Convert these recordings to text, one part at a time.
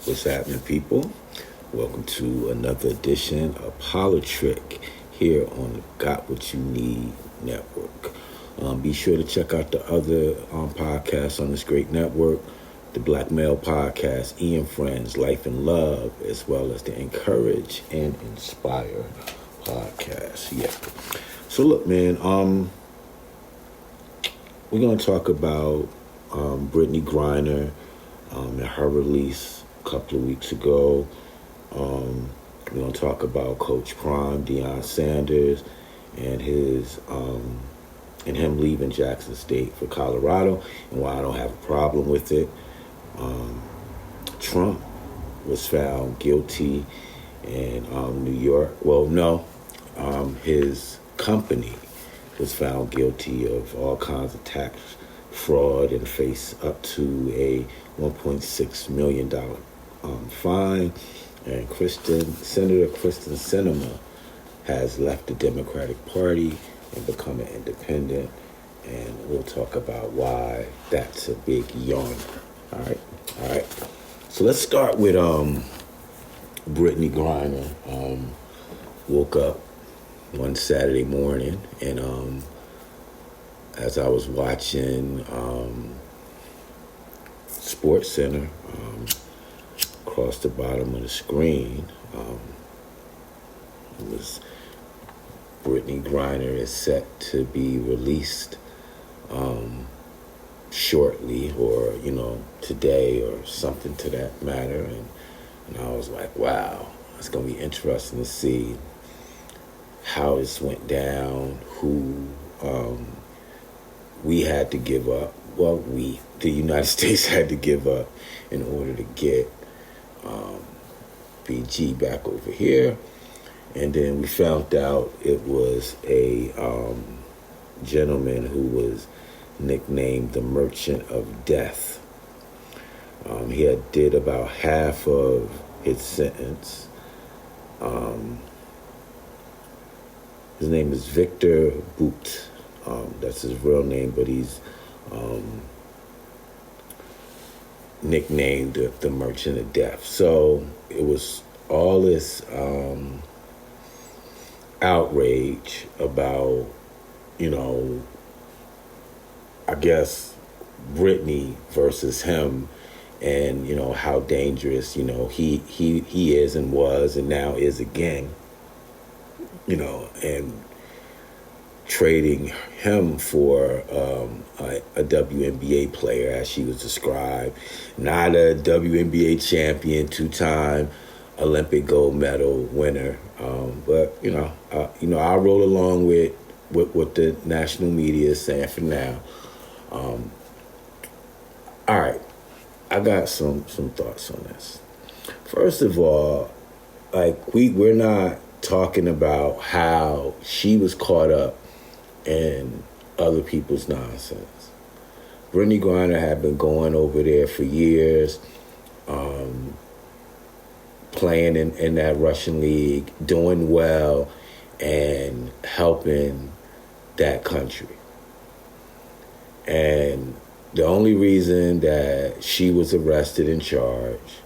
What's happening, people? Welcome to another edition of Politricked here on the Got What You Need network. Be sure to check out the other podcasts on this great network, the Black Male Podcast, Ian Friends, Life and Love, as well as the Encourage and Inspire podcast. Yeah. So look, man, we're going to talk about Brittany Griner and her release a couple of weeks ago. We're going to talk about Coach Prime, Deion Sanders, and his and him leaving Jackson State for Colorado, and why I don't have a problem with it. Trump was found guilty in New York. Well, no, his company was found guilty of all kinds of tax fraud and face up to a $1.6 million fine. And Senator Kristen Sinema has left the Democratic Party and become an independent. And we'll talk about why that's a big yawn. All right. So let's start with Brittany Griner. Woke up one Saturday morning, and as I was watching Sports Center, across the bottom of the screen, it was Brittany Griner is set to be released shortly, or today, or something to that matter, and I was like, wow, it's gonna be interesting to see how this went down, who we had to give up. Well, the United States had to give up in order to get BG back over here. And then we found out it was a gentleman who was nicknamed the Merchant of Death. He had did about half of his sentence. His name is Victor Boot. That's his real name, but he's nicknamed the Merchant of Death. So it was all this outrage about, I guess, Brittany versus him, and how dangerous he is and was and now is again, and trading him for a WNBA player, as she was described, not a WNBA champion, two-time Olympic gold medal winner, but I'll roll along with what the national media is saying for now. All right, I got some thoughts on this. First of all, we're not talking about how she was caught up in other people's nonsense. Brittany Griner had been going over there for years, playing in that Russian league, doing well, and helping that country. And the only reason that she was arrested and charged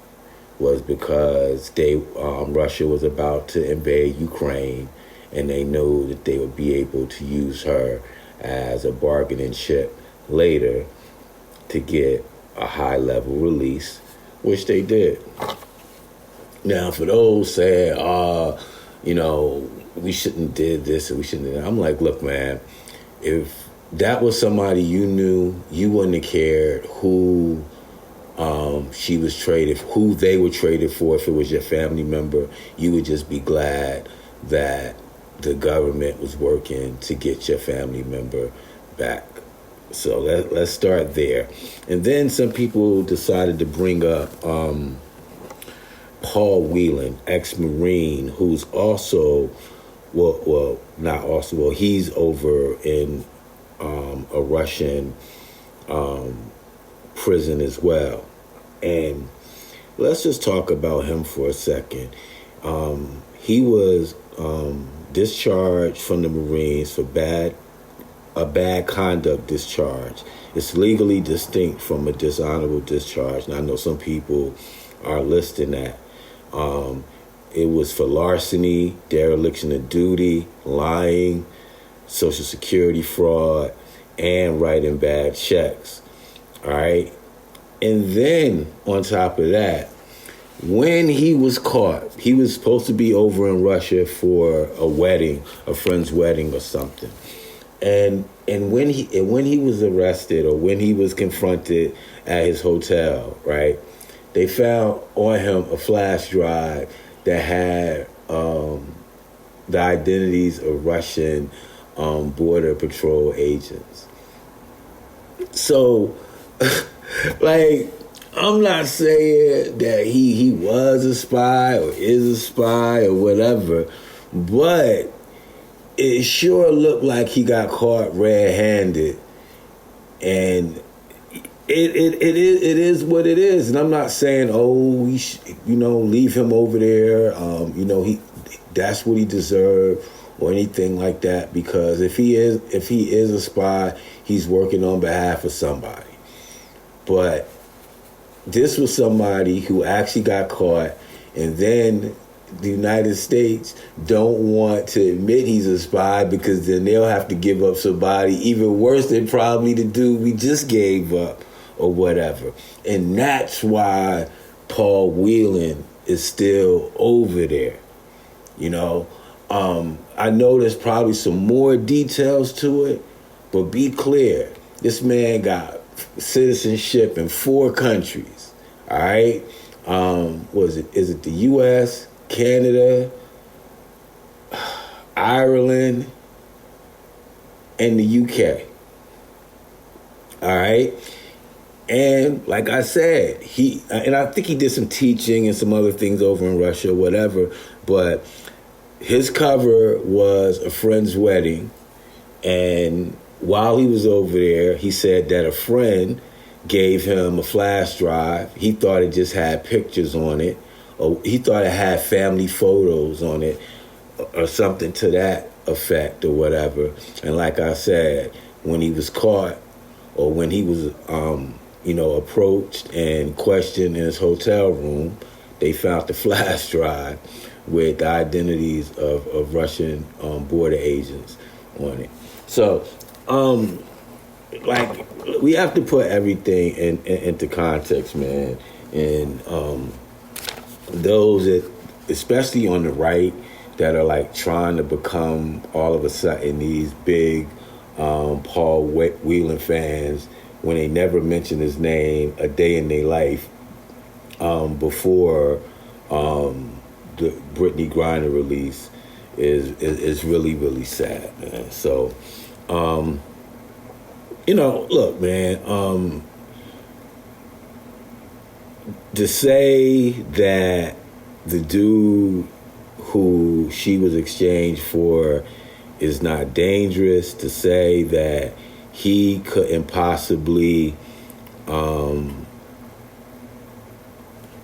was because Russia was about to invade Ukraine, and they knew that they would be able to use her as a bargaining chip later to get a high-level release, which they did. Now, for those saying, we shouldn't did this and we shouldn't did that, I'm like, look, man, if that was somebody you knew, you wouldn't have cared who she was traded, who they were traded for. If it was your family member, you would just be glad that the government was working to get your family member back. So let's start there. And then some people decided to bring up Paul Whelan, ex-Marine, who's also, he's over in a Russian prison as well. And let's just talk about him for a second. He was discharged from the Marines for a bad conduct discharge. It's legally distinct from a dishonorable discharge. And I know some people are listing that. It was for larceny, dereliction of duty, lying, Social Security fraud, and writing bad checks. All right? And then, on top of that, when he was caught, he was supposed to be over in Russia for a wedding, a friend's wedding or something. And when he was arrested, or when he was confronted at his hotel, right, they found on him a flash drive that had the identities of Russian border patrol agents. So, like, I'm not saying that he was a spy or is a spy or whatever, but it sure looked like he got caught red-handed, and it is what it is. And I'm not saying, we leave him over there. That's what he deserved or anything like that. Because if he is a spy, he's working on behalf of somebody. But this was somebody who actually got caught, and then the United States don't want to admit he's a spy, because then they'll have to give up somebody even worse than probably the dude we just gave up or whatever. And that's why Paul Whelan is still over there. I know there's probably some more details to it, but be clear, this man got citizenship in 4 countries. All right? Is it the U.S., Canada, Ireland, and the UK. All right? And like I said, I think he did some teaching and some other things over in Russia, whatever, but his cover was a friend's wedding, and while he was over there, he said that a friend gave him a flash drive. He thought it just had pictures on it, or he thought it had family photos on it, or something to that effect or whatever. And like I said, when he was caught, or when he was approached and questioned in his hotel room, they found the flash drive with the identities of Russian border agents on it. So, we have to put everything into context, man. And those that, especially on the right, that are like trying to become all of a sudden these big Paul Whelan fans, when they never mention his name a day in their life before the Brittany Griner release, is really, really sad, man. So, look, man, to say that the dude who she was exchanged for is not dangerous, to say that he couldn't possibly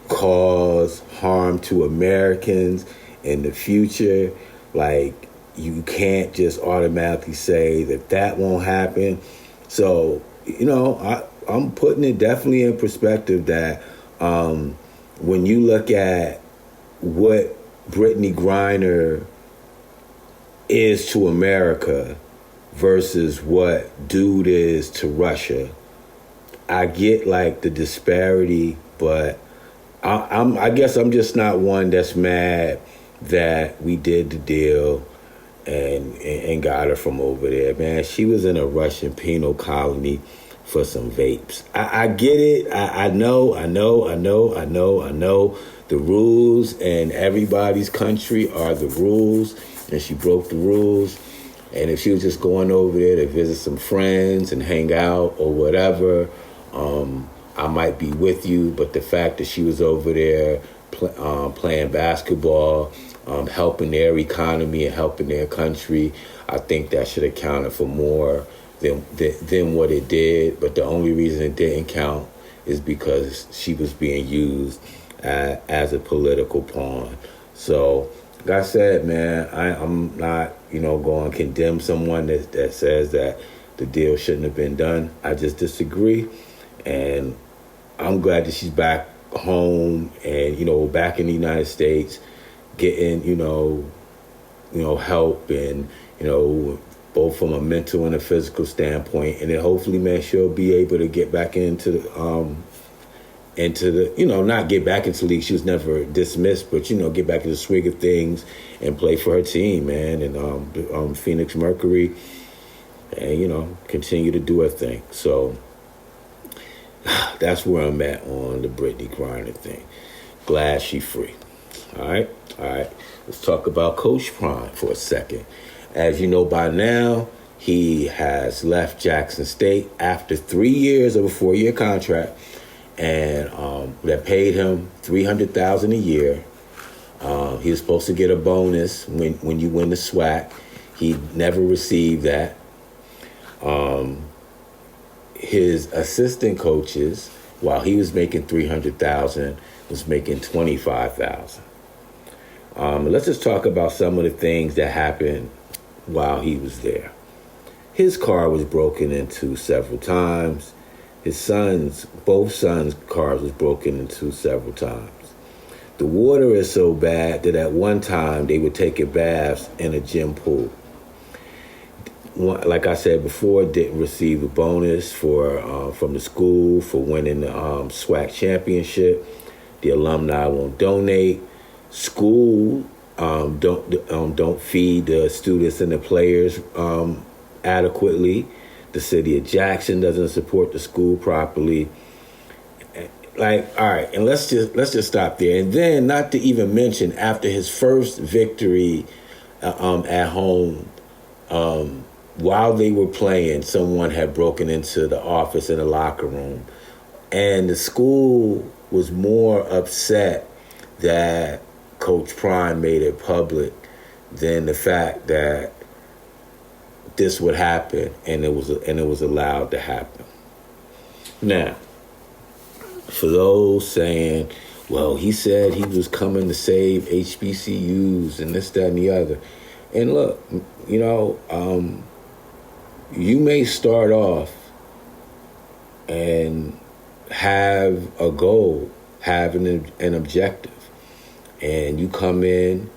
cause harm to Americans in the future, like, you can't just automatically say that won't happen. So, I'm putting it definitely in perspective that when you look at what Brittany Griner is to America versus what dude is to Russia, I get like the disparity, but I guess I'm just not one that's mad that we did the deal and got her from over there, man. She was in a Russian penal colony for some vapes. I get it. I know. The rules in everybody's country are the rules, and she broke the rules. And if she was just going over there to visit some friends and hang out or whatever, I might be with you. But the fact that she was over there playing basketball, helping their economy and helping their country, I think that should have counted for more than what it did. But the only reason it didn't count is because she was being used as a political pawn. So, like I said, man, I'm not, going to condemn someone that says that the deal shouldn't have been done. I just disagree. And I'm glad that she's back home and, back in the United States, getting, help and, both from a mental and a physical standpoint. And then hopefully, man, she'll be able to get back into the, not get back into the league. She was never dismissed, but, get back into the swing of things and play for her team, man. And Phoenix Mercury, and, continue to do her thing. So that's where I'm at on the Brittany Griner thing. Glad she free. All right. Let's talk about Coach Prime for a second. As you know by now, he has left Jackson State after 3 years of a 4-year contract, and that paid him $300,000 a year. He was supposed to get a bonus when you win the SWAC. He never received that. His assistant coaches, while he was making $300,000, was making $25,000. Let's just talk about some of the things that happened while he was there. His car was broken into several times. Both sons' cars was broken into several times. The water is so bad that at one time they were taking baths in a gym pool. Like I said before, didn't receive a bonus from the school for winning the SWAC championship. The alumni won't donate. School don't feed the students and the players adequately. The city of Jackson doesn't support the school properly. All right, and let's just stop there. And then, not to even mention, after his first victory at home, while they were playing, someone had broken into the office in the locker room, and the school was more upset that Coach Prime made it public than the fact that this would happen, and it was allowed to happen. Now, for those saying, well, he said he was coming to save HBCUs and this, that, and the other, and look, you may start off and have a goal, have an objective, and you come in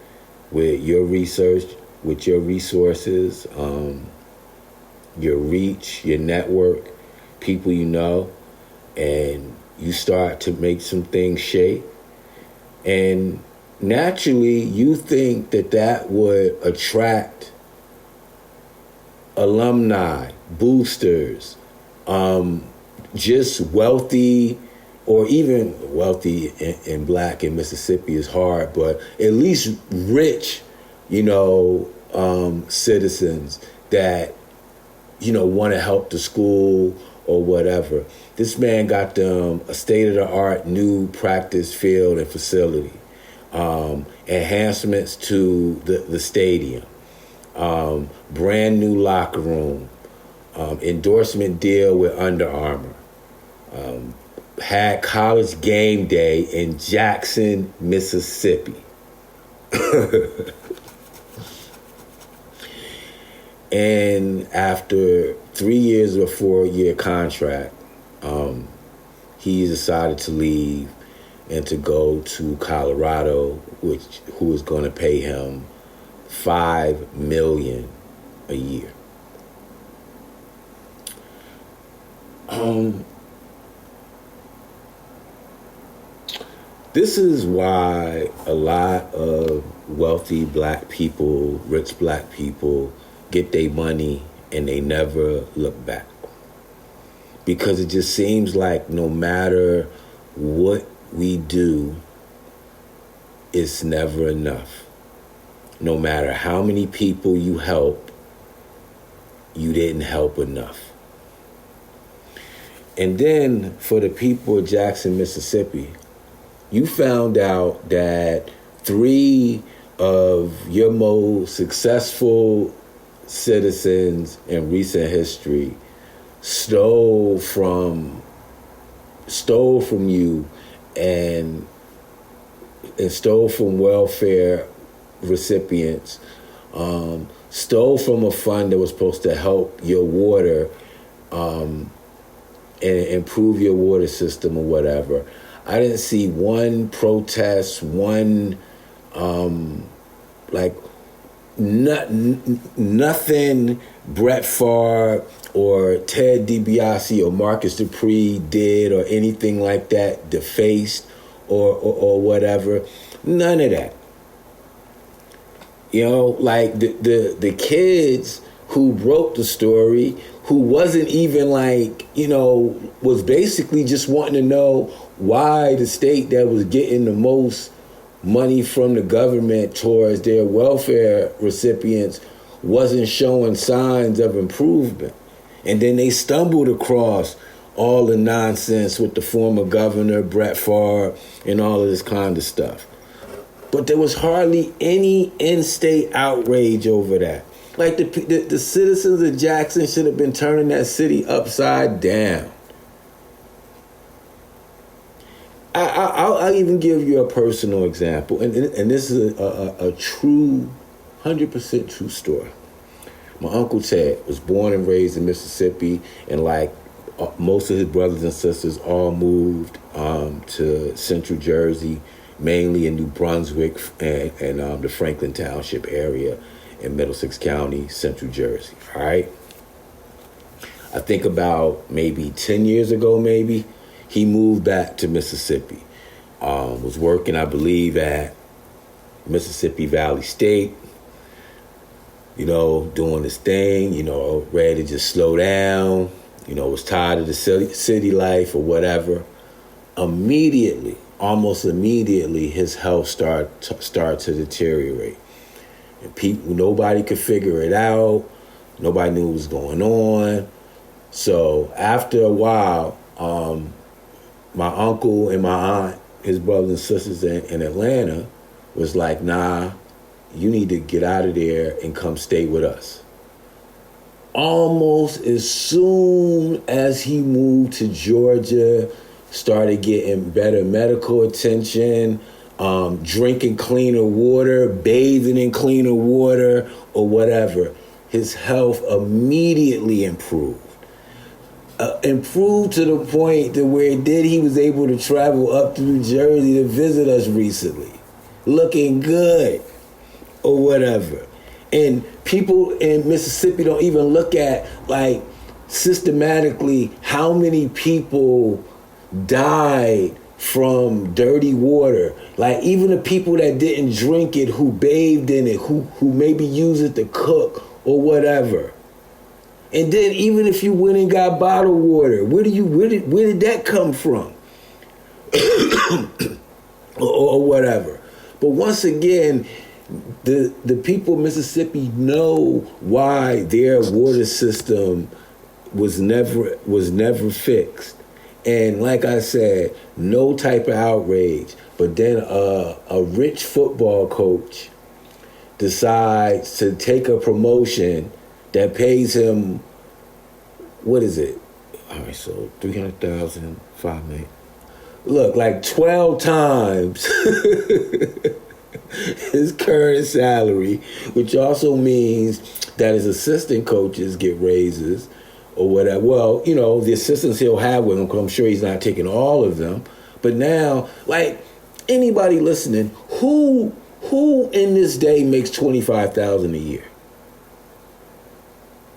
with your research, with your resources, your reach, your network, people you know, and you start to make some things shake. And naturally, you think that would attract alumni, boosters, just wealthy, or even wealthy in Black in Mississippi is hard, but at least rich, citizens that, want to help the school or whatever. This man got them a state-of-the-art new practice field and facility, enhancements to the stadium, brand new locker room, endorsement deal with Under Armour, had college game day in Jackson, Mississippi. And after 3 years of a 4-year contract, he decided to leave and to go to Colorado, who is going to pay him $5 million a year. This is why a lot of wealthy Black people, rich Black people, get their money and they never look back. Because it just seems like no matter what we do, it's never enough. No matter how many people you help, you didn't help enough. And then for the people of Jackson, Mississippi, you found out that 3 of your most successful citizens in recent history stole from you and stole from welfare recipients, stole from a fund that was supposed to help your water and improve your water system or whatever. I didn't see one protest, one, nothing Brett Favre or Ted DiBiase or Marcus Dupree did or anything like that, defaced or whatever. None of that. You know, like the kids who wrote the story, who wasn't even like, you know, was basically just wanting to know why the state that was getting the most money from the government towards their welfare recipients wasn't showing signs of improvement. And then they stumbled across all the nonsense with the former governor, Brett Favre, and all of this kind of stuff. But there was hardly any in-state outrage over that. Like the citizens of Jackson should have been turning that city upside down. I'll even give you a personal example, and this is a true, 100% true story. My Uncle Ted was born and raised in Mississippi, and like most of his brothers and sisters all moved to Central Jersey, mainly in New Brunswick and the Franklin Township area in Middlesex County, Central Jersey, all right? I think about maybe 10 years ago, he moved back to Mississippi. Was working, I believe, at Mississippi Valley State, you know, doing his thing, you know, ready to just slow down, you know, was tired of the city life or whatever. Almost immediately, his health start to deteriorate. And nobody could figure it out. Nobody knew what was going on. So after a while, my uncle and my aunt, his brothers and sisters in Atlanta, was like, nah, you need to get out of there and come stay with us. Almost as soon as he moved to Georgia, started getting better medical attention, drinking cleaner water, bathing in cleaner water, or whatever, his health immediately improved. Improved to the point to where he was able to travel up to New Jersey to visit us recently, looking good or whatever. And people in Mississippi don't even look at, like, systematically how many people died from dirty water. Like, even the people that didn't drink it, who bathed in it, who maybe used it to cook or whatever. And then even if you went and got bottled water, where did that come from? or whatever. But once again, the people of Mississippi know why their water system was never fixed. And like I said, no type of outrage. But then a rich football coach decides to take a promotion that pays him, what is it? All right, so 300,000, 5 million. Look, like 12 times his current salary, which also means that his assistant coaches get raises or whatever. Well, you know, the assistants he'll have with him, because I'm sure he's not taking all of them. But now, like, anybody listening, who in this day makes $25,000 a year?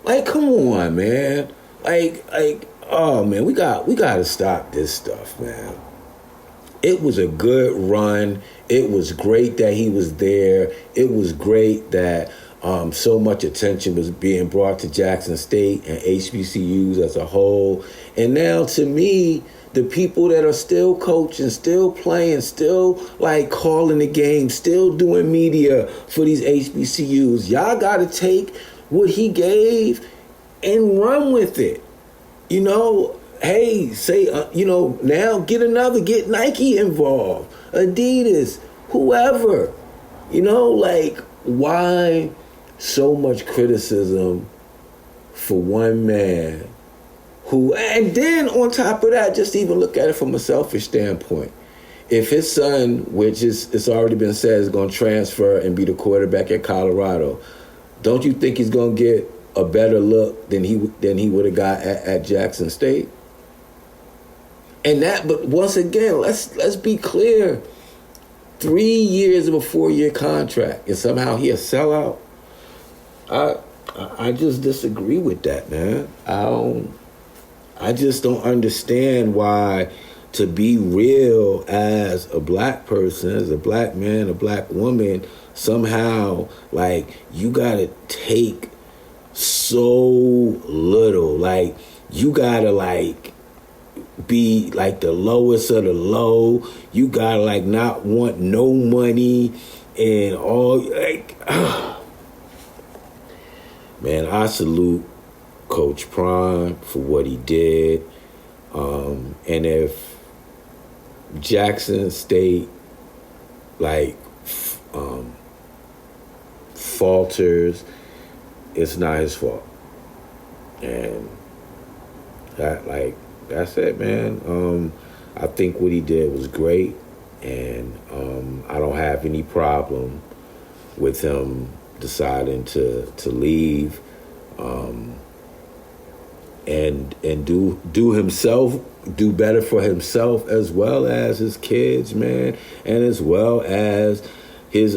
Like, come on, man. Like, oh man, we got to stop this stuff, man. It was a good run. It was great that he was there. It was great that so much attention was being brought to Jackson State and HBCUs as a whole. And now, to me, the people that are still coaching, still playing, still like calling the game, still doing media for these HBCUs, y'all got to take what he gave and run with it. You know, hey, say, now get Nike involved, Adidas, whoever. You know, like, why so much criticism for one man who, and then on top of that, just even look at it from a selfish standpoint. If his son, which it's already been said, is going to transfer and be the quarterback at Colorado, don't you think he's going to get a better look than he would have got at Jackson State? But once again, let's be clear. 3 years of a 4-year contract, and somehow he a sellout. I just disagree with that, man. I just don't understand why, to be real as a black person, as a black man, a black woman, somehow, like, you gotta take so little. Like, you gotta, like, be like the lowest of the low. You gotta, like, not want no money and all, like, man, I salute Coach Prime for what he did. And if Jackson State, like, falters, it's not his fault. And that's it, man. I think what he did was great, and I don't have any problem with him deciding to leave, and do better for himself, as well as his kids, man, and as well as his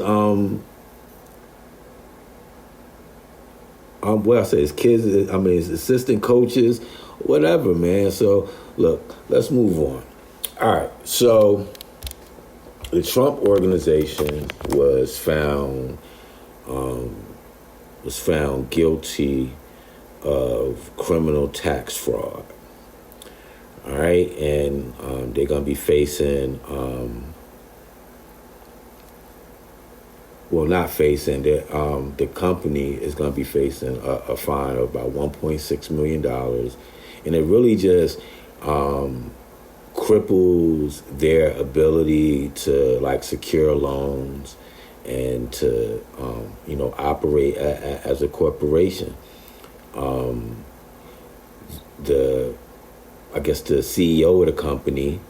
his kids, his assistant coaches, whatever, man. So look, let's move on. All right, so the Trump organization was found guilty of criminal tax fraud. All right, and they're gonna be facing the company is going to be facing a fine of about $1.6 million. And it really just cripples their ability to, like, secure loans and to, operate as a corporation. The CEO of the company,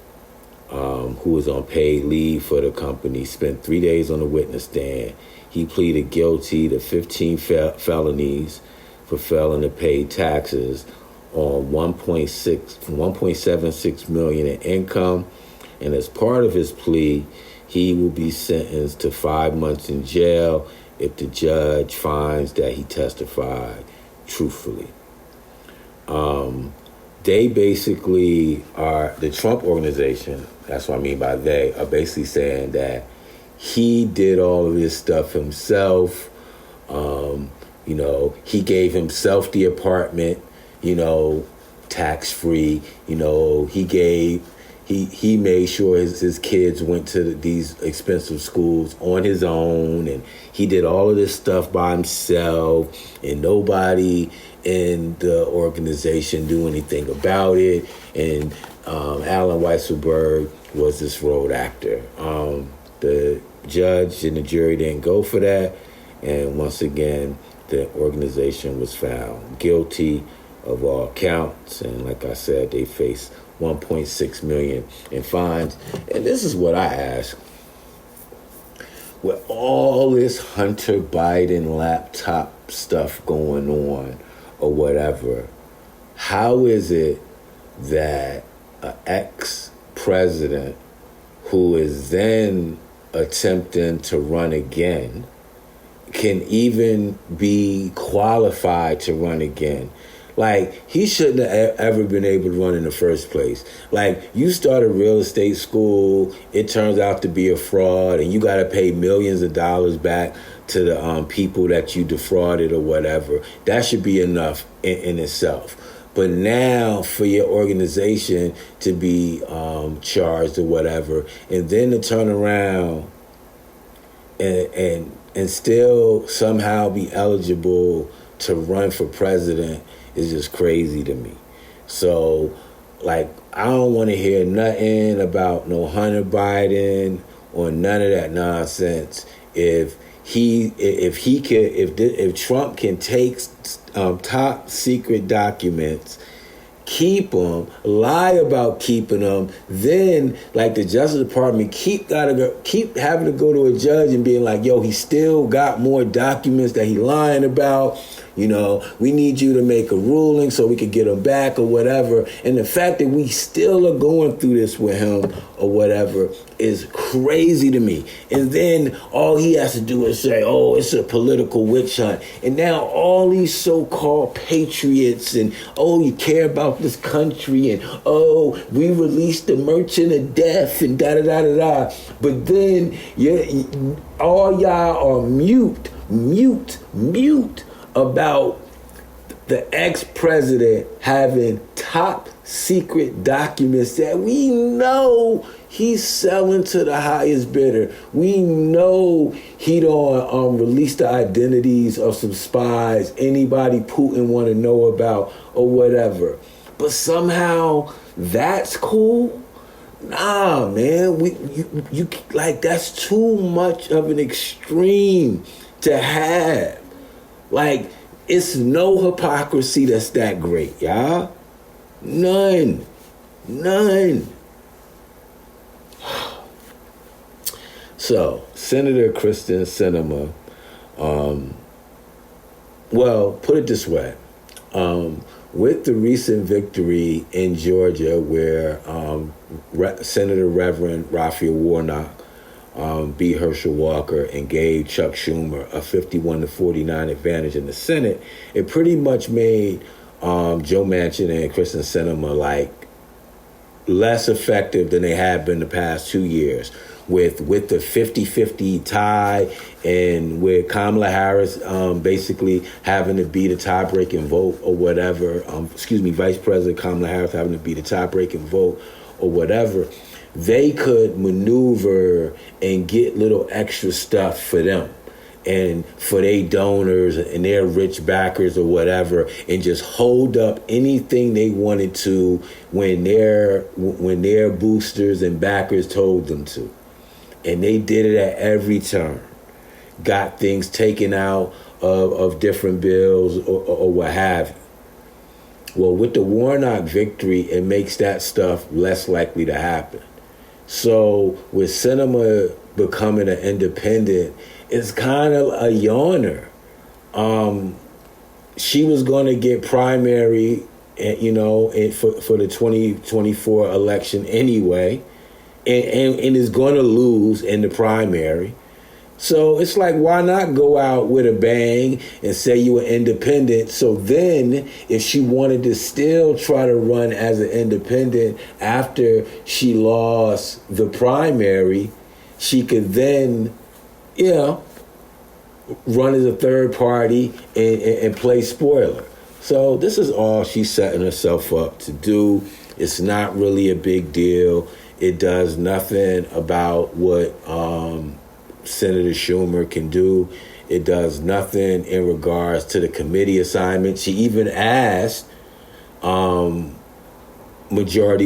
who was on paid leave for the company, spent 3 days on the witness stand. He pleaded guilty to 15 felonies for failing to pay taxes on $1.76 million in income. And as part of his plea, he will be sentenced to 5 months in jail if the judge finds that he testified truthfully. They basically are, the Trump organization, that's what I mean by they, are basically saying that he did all of this stuff himself. He gave himself the apartment, tax-free. He made sure his kids went to these expensive schools on his own, and he did all of this stuff by himself, and nobody in the organization do anything about it. And Alan Weisselberg was this road actor. The judge and the jury didn't go for that, and once again, the organization was found guilty of all counts, and like I said, they face $1.6 million in fines. And this is what I ask: with all this Hunter Biden laptop stuff going on or whatever, how is it that an ex-president who is then attempting to run again can even be qualified to run again? Like, he shouldn't have ever been able to run in the first place. Like, you start a real estate school, it turns out to be a fraud, and you got to pay millions of dollars back to the people that you defrauded or whatever. That should be enough in itself. But now for your organization to be charged or whatever, and then to turn around and still somehow be eligible to run for president is just crazy to me. So, like, I don't want to hear nothing about no Hunter Biden or none of that nonsense. If Trump can take top secret documents, keep them, lie about keeping them, then, like, the Justice Department keep having to go to a judge and being like, yo, he still got more documents that he lying about. We need you to make a ruling so we could get him back or whatever. And the fact that we still are going through this with him or whatever is crazy to me. And then all he has to do is say, oh, it's a political witch hunt. And now all these so-called patriots and, oh, you care about this country and, oh, we released the Merchant of Death and da-da-da-da-da. But then all y'all are mute about the ex-president having top secret documents that we know he's selling to the highest bidder. We know he don't release the identities of some spies, anybody Putin want to know about or whatever. But somehow that's cool? Nah, man, you like, that's too much of an extreme to have. Like, it's no hypocrisy that's that great, y'all. None. So, Senator Kristen Sinema, well, put it this way. With the recent victory in Georgia where Senator Reverend Raphael Warnock beat Herschel Walker and gave Chuck Schumer a 51-49 advantage in the Senate, it pretty much made Joe Manchin and Kristen Sinema like less effective than they have been the past 2 years. With the 50-50 tie and with Kamala Harris basically having to be the tie-breaking vote or whatever, Vice President Kamala Harris having to be the tie-breaking vote or whatever, they could maneuver and get little extra stuff for them and for their donors and their rich backers or whatever, and just hold up anything they wanted to when their boosters and backers told them to. And they did it at every turn. Got things taken out of different bills or what have you. Well, with the Warnock victory, it makes that stuff less likely to happen. So with Sinema becoming an independent, it's kind of a yawner. She was going to get primary, for the 2024 election anyway. And is going to lose in the primary. So it's like, why not go out with a bang and say you were independent? So then if she wanted to still try to run as an independent after she lost the primary, she could then, run as a third party and play spoiler. So this is all she's setting herself up to do. It's not really a big deal. It does nothing about what Senator Schumer can do. It does nothing in regards to the committee assignment. She even asked Majority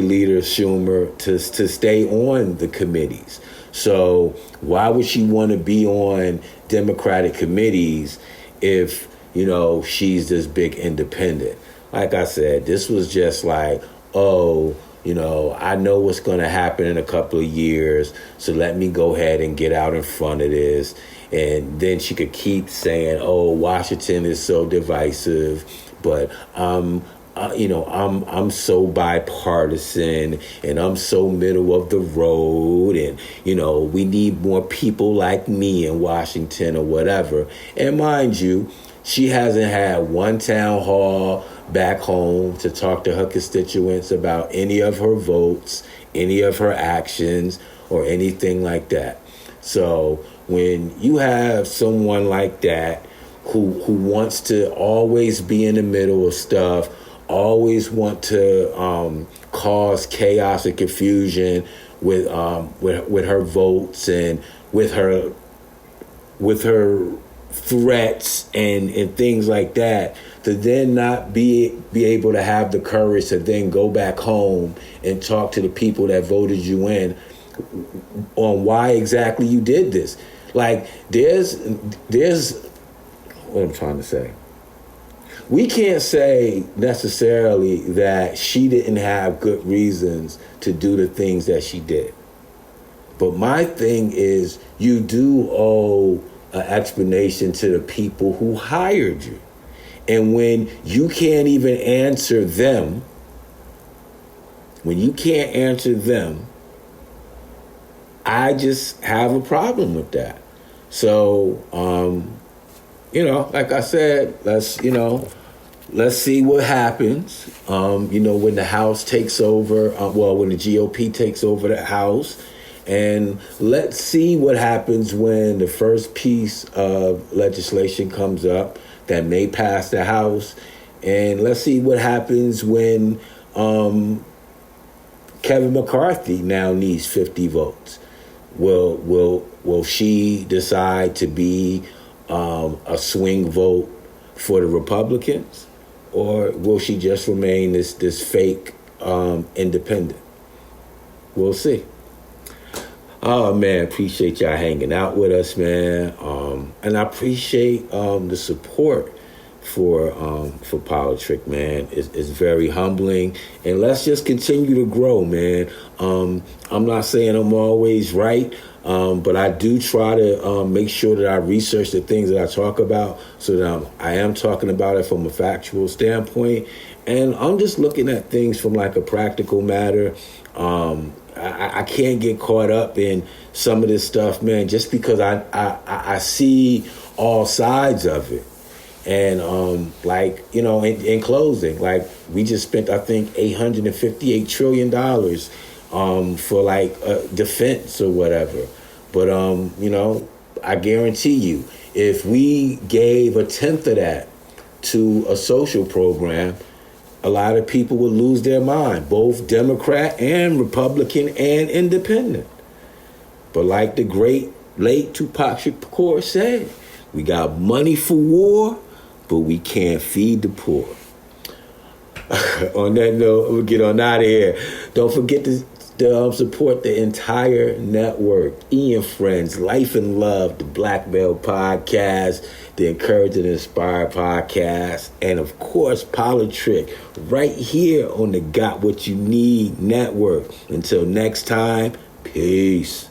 Leader Schumer to stay on the committees. So why would she want to be on Democratic committees if, she's this big independent? Like I said, this was just like, I know what's going to happen in a couple of years, so let me go ahead and get out in front of this. And then she could keep saying, oh, Washington is so divisive, but I'm so bipartisan and I'm so middle of the road and, we need more people like me in Washington or whatever. And mind you, she hasn't had one town hall back home to talk to her constituents about any of her votes, any of her actions, or anything like that. So when you have someone like that who wants to always be in the middle of stuff, always want to cause chaos and confusion with her votes and with her threats and things like that, to then not be able to have the courage to then go back home and talk to the people that voted you in on why exactly you did this. Like, there's what I'm trying to say. We can't say necessarily that she didn't have good reasons to do the things that she did. But my thing is, you do owe an explanation to the people who hired you. And when you can't even answer them, I just have a problem with that. So, like I said, let's see what happens. When the House takes over, when the GOP takes over the House, and let's see what happens when the first piece of legislation comes up that may pass the House, and let's see what happens when Kevin McCarthy now needs 50 votes. Will she decide to be a swing vote for the Republicans, or will she just remain this fake independent? We'll see. Oh man, appreciate y'all hanging out with us, man. And I appreciate the support for Politricked, man. It's very humbling, and let's just continue to grow, man. I'm not saying I'm always right, but I do try to make sure that I research the things that I talk about, so that I am talking about it from a factual standpoint, and I'm just looking at things from like a practical matter. I can't get caught up in some of this stuff, man, just because I see all sides of it. And in closing, like, we just spent, I think, $858 trillion for defense or whatever. But I guarantee you, if we gave a tenth of that to a social program, a lot of people would lose their mind, both Democrat and Republican and independent. But like the great late Tupac Shakur said, we got money for war, but we can't feed the poor. On that note, we'll get on out of here. Don't forget to support the entire network. Ian Friends, Life and Love, the Black Belt Podcast, the Encourage and Inspire Podcast, and of course, Politricked, right here on the Got What You Need Network. Until next time, peace.